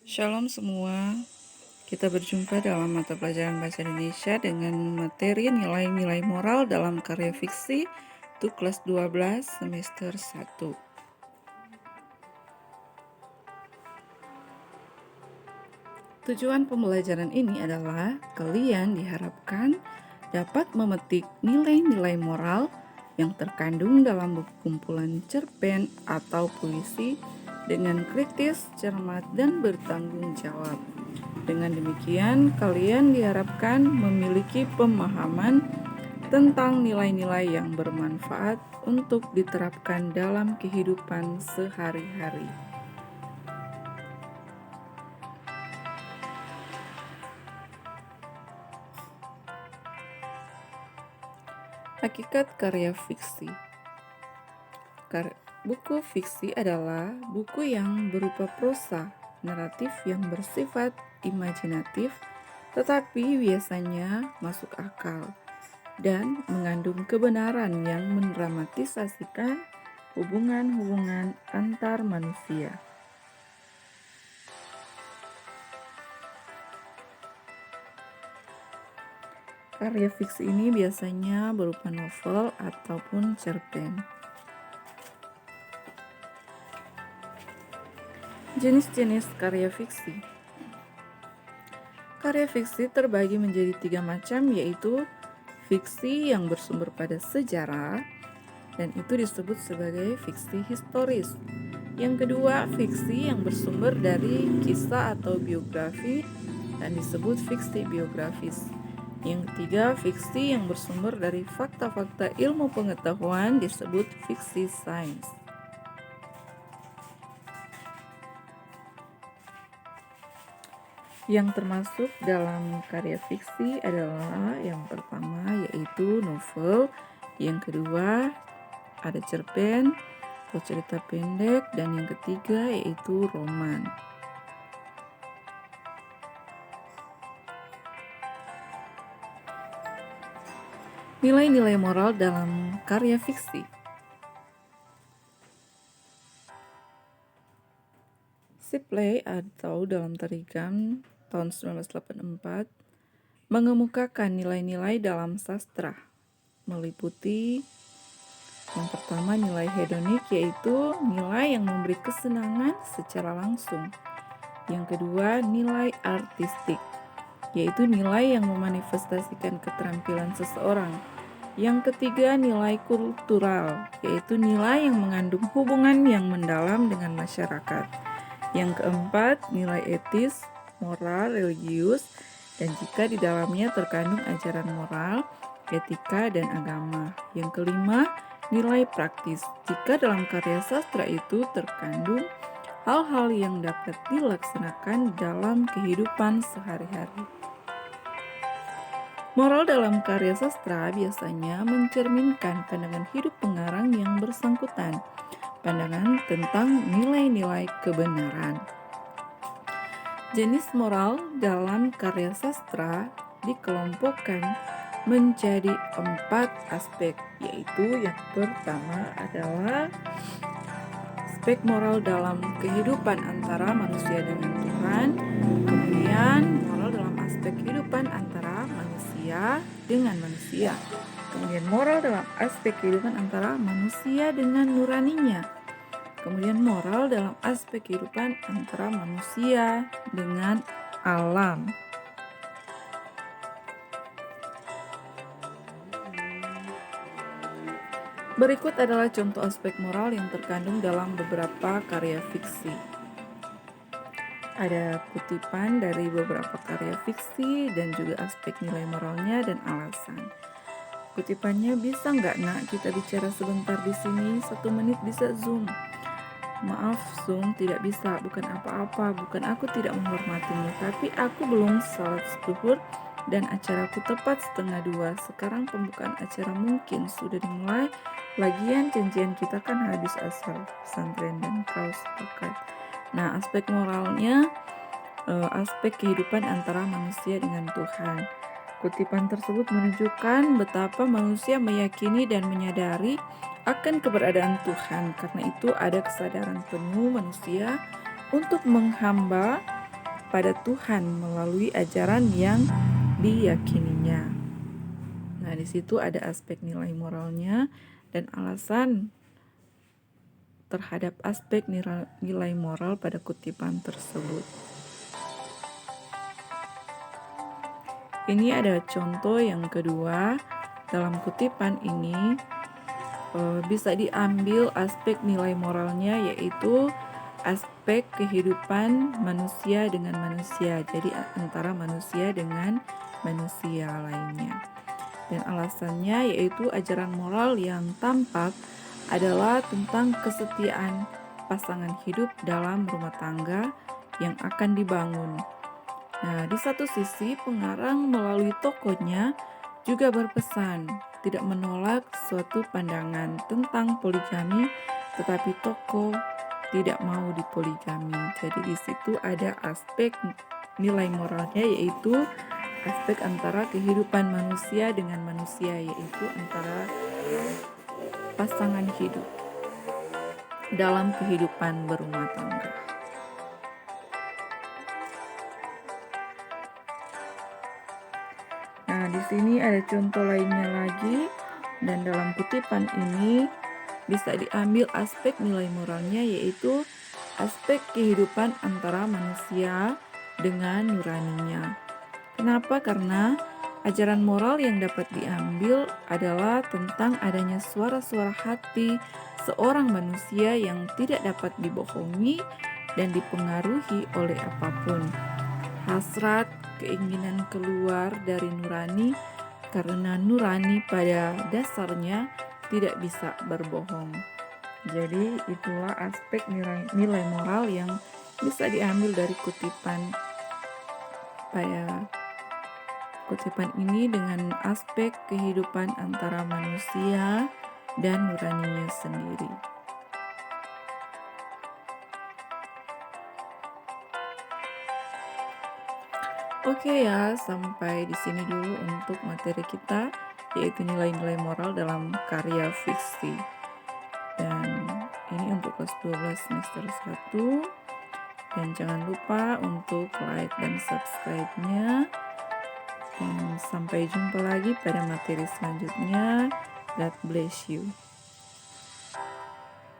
Shalom semua, kita berjumpa dalam mata pelajaran Bahasa Indonesia dengan materi nilai-nilai moral dalam karya fiksi untuk kelas 12 semester 1. Tujuan pembelajaran ini adalah kalian diharapkan dapat memetik nilai-nilai moral yang terkandung dalam buku kumpulan cerpen atau puisi dengan kritis, cermat, dan bertanggung jawab. Dengan demikian, kalian diharapkan memiliki pemahaman tentang nilai-nilai yang bermanfaat untuk diterapkan dalam kehidupan sehari-hari. Hakikat karya fiksi. Buku fiksi adalah buku yang berupa prosa, naratif yang bersifat imajinatif, tetapi biasanya masuk akal dan mengandung kebenaran yang mendramatisasikan hubungan-hubungan antar manusia. Karya fiksi ini biasanya berupa novel ataupun cerpen. Jenis-jenis karya fiksi. Karya fiksi terbagi menjadi 3 macam, yaitu fiksi yang bersumber pada sejarah, dan itu disebut sebagai fiksi historis. Yang kedua, fiksi yang bersumber dari kisah atau biografi, dan disebut fiksi biografis. Yang ketiga, fiksi yang bersumber dari fakta-fakta ilmu pengetahuan, disebut fiksi sains. Yang termasuk dalam karya fiksi adalah yang pertama yaitu novel, yang kedua ada cerpen atau cerita pendek, dan yang ketiga yaitu roman. Nilai-nilai moral dalam karya fiksi. Shipley atau dalam tarikan tahun 1984 mengemukakan nilai-nilai dalam sastra, meliputi yang pertama nilai hedonik, yaitu nilai yang memberi kesenangan secara langsung. Yang kedua nilai artistik, yaitu nilai yang memanifestasikan keterampilan seseorang. Yang ketiga nilai kultural, yaitu nilai yang mengandung hubungan yang mendalam dengan masyarakat. Yang keempat nilai etis, moral, religius, dan jika di dalamnya terkandung ajaran moral, etika, dan agama. Yang kelima nilai praktis, jika dalam karya sastra itu terkandung hal-hal yang dapat dilaksanakan dalam kehidupan sehari-hari. Moral dalam karya sastra biasanya mencerminkan pandangan hidup pengarang yang bersangkutan, pandangan tentang nilai-nilai kebenaran. Jenis moral dalam karya sastra dikelompokkan menjadi 4 aspek, yaitu yang pertama adalah aspek moral dalam kehidupan antara manusia dengan Tuhan, kemudian moral dalam aspek kehidupan antara manusia dengan manusia, kemudian moral dalam aspek kehidupan antara manusia dengan nuraninya, kemudian moral dalam aspek kehidupan antara manusia dengan alam. Berikut adalah contoh aspek moral yang terkandung dalam beberapa karya fiksi. Ada kutipan dari beberapa karya fiksi dan juga aspek nilai moralnya dan alasan. Kutipannya, bisa nggak nak kita bicara sebentar di sini, 1 menit bisa Zoom? Maaf Zoom, tidak bisa, bukan apa-apa, bukan aku tidak menghormatimu, tapi aku belum salat zuhur dan acaraku tepat 1:30. Sekarang pembukaan acara mungkin sudah dimulai, lagian janjian kita kan habis asar pesantren dan kau sepakat. Nah, aspek moralnya aspek kehidupan antara manusia dengan Tuhan. Kutipan tersebut menunjukkan betapa manusia meyakini dan menyadari akan keberadaan Tuhan. Karena itu ada kesadaran penuh manusia untuk menghamba kepada Tuhan melalui ajaran yang diyakininya. Nah, di situ ada aspek nilai moralnya dan alasan terhadap aspek nilai moral pada kutipan tersebut. Ini ada contoh yang kedua. Dalam kutipan ini bisa diambil aspek nilai moralnya, yaitu aspek kehidupan manusia dengan manusia, jadi antara manusia dengan manusia lainnya. Dan alasannya yaitu ajaran moral yang tampak adalah tentang kesetiaan pasangan hidup dalam rumah tangga yang akan dibangun. Nah, di satu sisi pengarang melalui tokohnya juga berpesan tidak menolak suatu pandangan tentang poligami, tetapi tokoh tidak mau dipoligami. Jadi di situ ada aspek nilai moralnya, yaitu aspek antara kehidupan manusia dengan manusia, yaitu antara pasangan hidup dalam kehidupan berumah tangga. Nah, di sini ada contoh lainnya lagi, dan dalam kutipan ini bisa diambil aspek nilai moralnya, yaitu aspek kehidupan antara manusia dengan nuraninya. Kenapa? Karena ajaran moral yang dapat diambil adalah tentang adanya suara-suara hati seorang manusia yang tidak dapat dibohongi dan dipengaruhi oleh apapun. Hasrat, keinginan keluar dari nurani, karena nurani pada dasarnya tidak bisa berbohong. Jadi itulah aspek nilai moral yang bisa diambil dari kutipan ini dengan aspek kehidupan antara manusia dan nuraninya sendiri. Oke ya, sampai di sini dulu untuk materi kita, yaitu nilai-nilai moral dalam karya fiksi. Dan ini untuk kelas 12 semester 1. Dan jangan lupa untuk like dan subscribe-nya. Dan sampai jumpa lagi pada materi selanjutnya. God bless you.